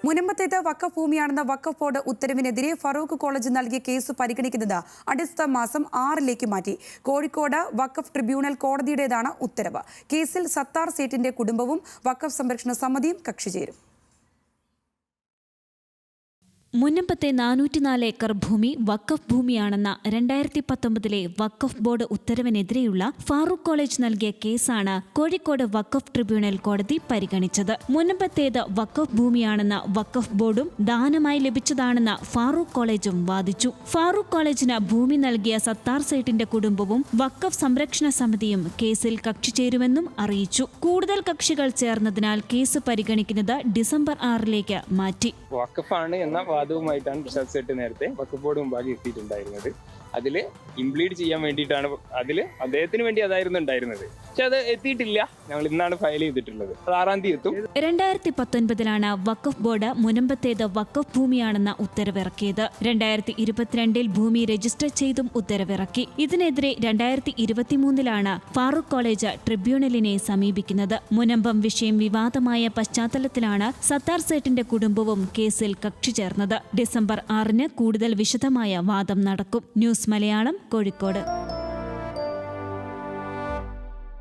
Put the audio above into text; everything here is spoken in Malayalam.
മുനമ്പത്തേത് വഖഫ് ഭൂമിയാണെന്ന വഖഫ് ബോർഡ് ഉത്തരവിനെതിരെ ഫറൂഖ് കോളേജ് നൽകിയ കേസ് പരിഗണിക്കുന്നത് അടുത്ത മാസം 6 മാറ്റി. കോഴിക്കോട് വഖഫ് ട്രിബ്യൂണൽ കോടതിയുടേതാണ് ഉത്തരവ്. കേസിൽ സത്താർ സേഠിന്റെ കുടുംബവും വഖഫ് സംരക്ഷണ സമിതിയും കക്ഷി ചേരും. മുനമ്പത്തെ 404 ഏക്കർ ഭൂമി വഖഫ് ഭൂമിയാണെന്ന 2019 വഖഫ് ബോർഡ് ഉത്തരവിനെതിരെയുള്ള ഫാറൂഖ് കോളേജ് നൽകിയ കേസാണ് കോഴിക്കോട് വഖഫ് ട്രിബ്യൂണൽ കോടതി പരിഗണിച്ചത്. മുനമ്പത്തേത് വഖഫ് ഭൂമിയാണെന്ന വഖഫ് ബോർഡും ദാനമായി ലഭിച്ചതാണെന്ന ഫാറൂഖ് കോളേജും വാദിച്ചു. ഫാറൂഖ് കോളേജിന് ഭൂമി നൽകിയ സത്താർ സേഠിന്റെ കുടുംബവും വഖഫ് സംരക്ഷണ സമിതിയും കേസിൽ കക്ഷി ചേരുമെന്നും അറിയിച്ചു. കൂടുതൽ കക്ഷികൾ ചേർന്നതിനാൽ കേസ് പരിഗണിക്കുന്നത് ഡിസംബർ 6 മാറ്റി. വഖഫാണ് എന്ന വാദവുമായിട്ടാണ് പ്രസാദ് സേഠ് നേരത്തെ വഖഫ് ബോർഡ് മുമ്പാകെ എത്തിയിട്ടുണ്ടായിരുന്നത്. അതിൽ ഇംപ്ലീഡ് ചെയ്യാൻ വേണ്ടിയിട്ടാണ്, അതിൽ അദ്ദേഹത്തിന് വേണ്ടി അതായിരുന്നു ഉണ്ടായിരുന്നത്. പക്ഷെ അത് എത്തിയിട്ടില്ല. ഞങ്ങൾ ഇന്നാണ് ഫയൽ ചെയ്തിട്ടുള്ളത്. അത് 6 തീയതി എത്തും. 2019 വഖഫ് ബോർഡ് മുനമ്പത്തേത് വഖഫ് ഭൂമിയാണെന്ന ഉത്തരവിറക്കിയത്. 2022 ഭൂമി രജിസ്റ്റർ ചെയ്തും ഉത്തരവിറക്കി. ഇതിനെതിരെ 2023 ഫാറൂഖ് കോളേജ് ട്രിബ്യൂണലിനെ സമീപിക്കുന്നത്. മുനമ്പം വിഷയം വിവാദമായ പശ്ചാത്തലത്തിലാണ് സത്താർ സേഠിന്റെ കുടുംബവും കേസിൽ കക്ഷി ചേർന്നത്. ഡിസംബർ 6 കൂടുതൽ വിശദമായ വാദം നടക്കും. ന്യൂസ് മലയാളം, കോഴിക്കോട്.